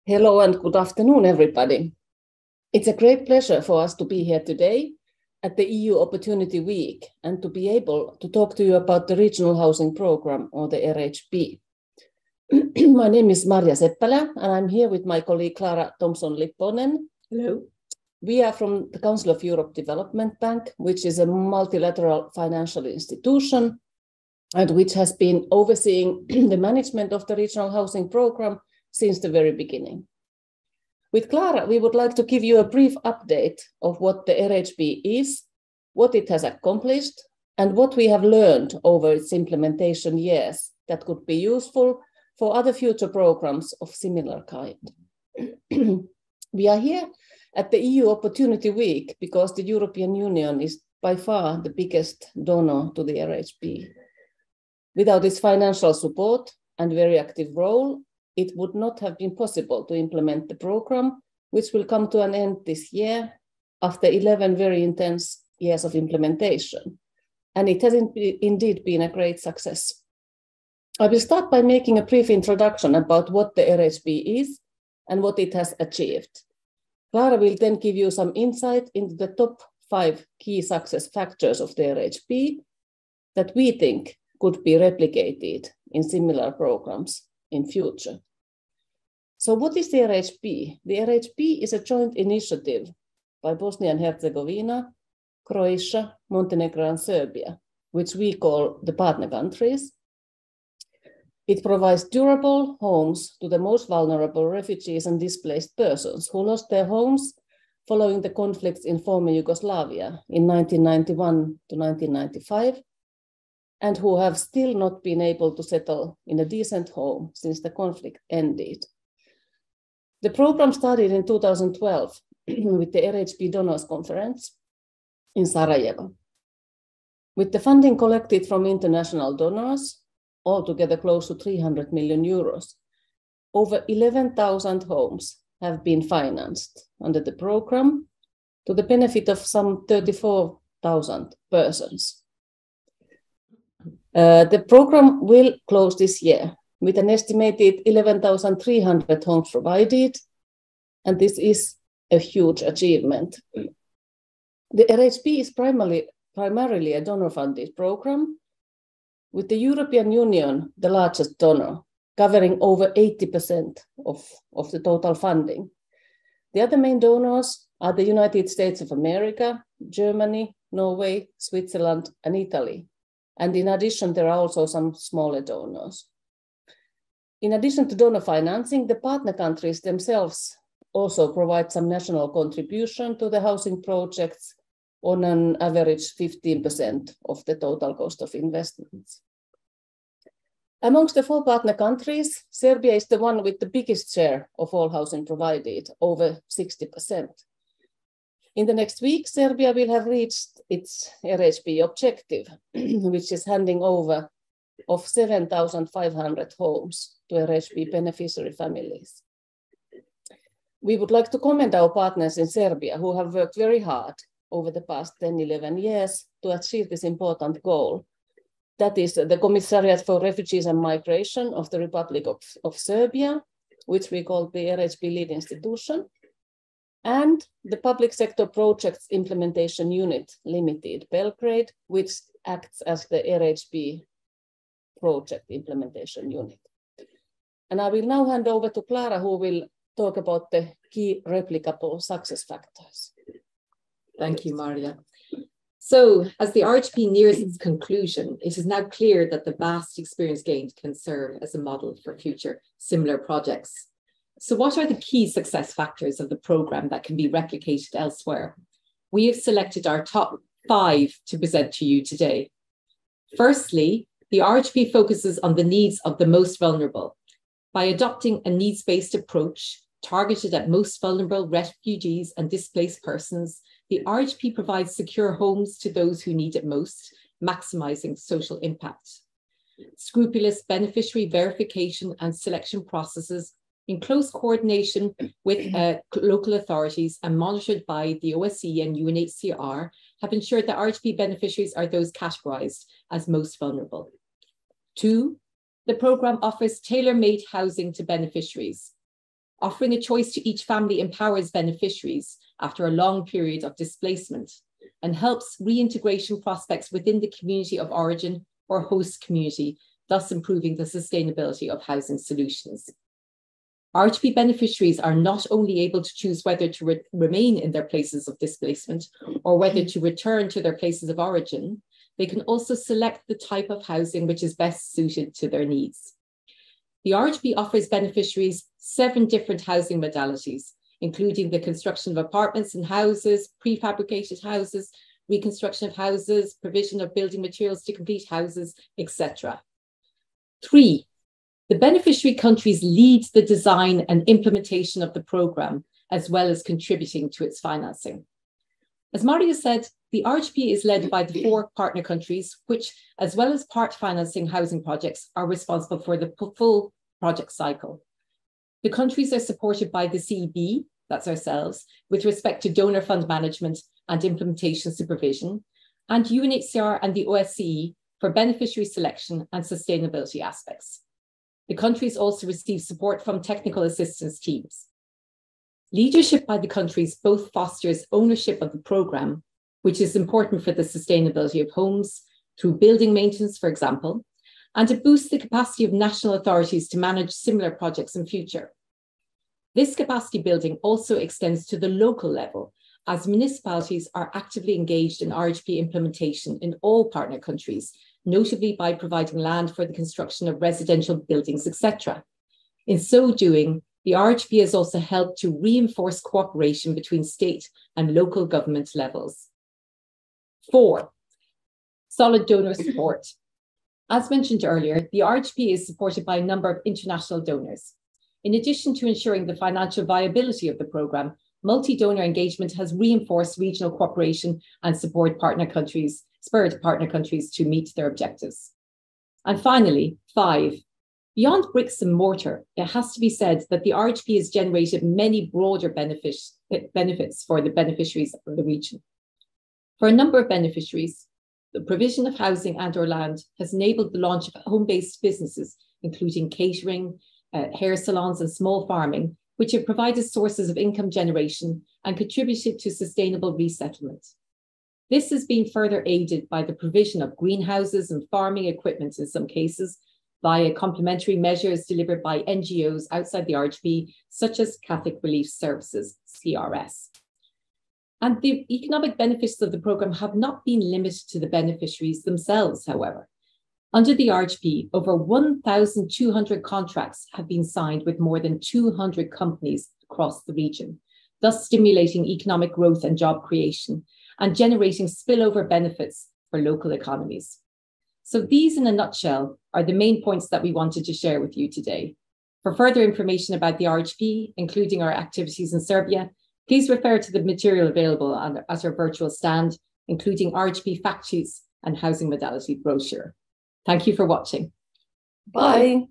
Hello and good afternoon, everybody. It's a great pleasure for us to be here today at the EU Opportunity Week and to be able to talk to you about the Regional Housing Programme, or the RHP. My name is Marja Seppälä, and I'm here with my colleague Clara Thompson-Lipponen. Hello. We are from the Council of Europe Development Bank, which is a multilateral financial institution and which has been overseeing the management of the Regional Housing Programme since the very beginning. With Clara, we would like to give you a brief update of what the RHP is, what it has accomplished, and what we have learned over its implementation years that could be useful for other future programs of similar kind. We are here at the EU Opportunity Week because the European Union is by far the biggest donor to the RHP. Without its financial support and very active role, it would not have been possible to implement the program, which will come to an end this year after 11 very intense years of implementation. And it has indeed been a great success. I will start by making a brief introduction about what the RHP is and what it has achieved. Clara will then give you some insight into the top 5 key success factors of the RHP that we think could be replicated in similar programs in future. So what is the RHP? The RHP is a joint initiative by Bosnia and Herzegovina, Croatia, Montenegro, and Serbia, which we call the partner countries. It provides durable homes to the most vulnerable refugees and displaced persons who lost their homes following the conflicts in former Yugoslavia in 1991 to 1995, and who have still not been able to settle in a decent home since the conflict ended. The program started in 2012 with the RHP Donors Conference in Sarajevo. With the funding collected from international donors, altogether close to 300 million euros, over 11,000 homes have been financed under the program to the benefit of some 34,000 persons. The program will close this year with an estimated 11,300 homes provided, and this is a huge achievement. The RHP is primarily a donor-funded program, with the European Union the largest donor, covering over 80% of the total funding. The other main donors are the United States of America, Germany, Norway, Switzerland, and Italy. And in addition, there are also some smaller donors. In addition to donor financing, the partner countries themselves also provide some national contribution to the housing projects on an average 15% of the total cost of investments. Amongst the 4 partner countries, Serbia is the one with the biggest share of all housing provided, over 60%. In the next week, Serbia will have reached its RHP objective, which is handing over of 7,500 homes to RHP beneficiary families. We would like to commend our partners in Serbia who have worked very hard over the past 10-11 years to achieve this important goal. That is the Commissariat for Refugees and Migration of the Republic of Serbia, which we call the RHP lead institution, and the Public Sector Projects Implementation Unit Limited, Belgrade, which acts as the RHP Project Implementation Unit. And I will now hand over to Clara, who will talk about the key replicable success factors. Thank you, Marja. So, as the RHP nears its conclusion, it is now clear that the vast experience gained can serve as a model for future similar projects. So what are the key success factors of the programme that can be replicated elsewhere? We have selected our top 5 to present to you today. Firstly, the RHP focuses on the needs of the most vulnerable. By adopting a needs-based approach targeted at most vulnerable refugees and displaced persons, the RHP provides secure homes to those who need it most, maximising social impact. Scrupulous beneficiary verification and selection processes in close coordination with local authorities and monitored by the OSCE and UNHCR have ensured that RHP beneficiaries are those categorised as most vulnerable. 2, the programme offers tailor-made housing to beneficiaries. Offering a choice to each family empowers beneficiaries after a long period of displacement and helps reintegration prospects within the community of origin or host community, thus improving the sustainability of housing solutions. RHP beneficiaries are not only able to choose whether to remain in their places of displacement or whether to return to their places of origin, they can also select the type of housing which is best suited to their needs. The RHP offers beneficiaries 7 different housing modalities, including the construction of apartments and houses, prefabricated houses, reconstruction of houses, provision of building materials to complete houses, etc. 3, the beneficiary countries lead the design and implementation of the programme, as well as contributing to its financing. As Maria said, the RHP is led by the 4 partner countries, which, as well as part financing housing projects, are responsible for the full project cycle. The countries are supported by the CEB, that's ourselves, with respect to donor fund management and implementation supervision, and UNHCR and the OSCE for beneficiary selection and sustainability aspects. The countries also receive support from technical assistance teams. Leadership by the countries both fosters ownership of the programme, which is important for the sustainability of homes through building maintenance, for example, and it boosts the capacity of national authorities to manage similar projects in future. This capacity building also extends to the local level, as municipalities are actively engaged in RHP implementation in all partner countries, notably by providing land for the construction of residential buildings, etc. In so doing, the RHP has also helped to reinforce cooperation between state and local government levels. 4, solid donor support. As mentioned earlier, the RHP is supported by a number of international donors. In addition to ensuring the financial viability of the programme, multi-donor engagement has reinforced regional cooperation and spurred partner countries to meet their objectives. And finally, 5, beyond bricks and mortar, it has to be said that the RHP has generated many broader benefits for the beneficiaries of the region. For a number of beneficiaries, the provision of housing and/or land has enabled the launch of home-based businesses, including catering, hair salons and small farming, which have provided sources of income generation and contributed to sustainable resettlement. This has been further aided by the provision of greenhouses and farming equipment in some cases via complementary measures delivered by NGOs outside the RHP, such as Catholic Relief Services, CRS. And the economic benefits of the programme have not been limited to the beneficiaries themselves, however. Under the RHP, over 1,200 contracts have been signed with more than 200 companies across the region, thus stimulating economic growth and job creation and generating spillover benefits for local economies. So these, in a nutshell, are the main points that we wanted to share with you today. For further information about the RHP, including our activities in Serbia, please refer to the material available at our virtual stand, including RHP fact sheets and housing modality brochure. Thank you for watching. Bye.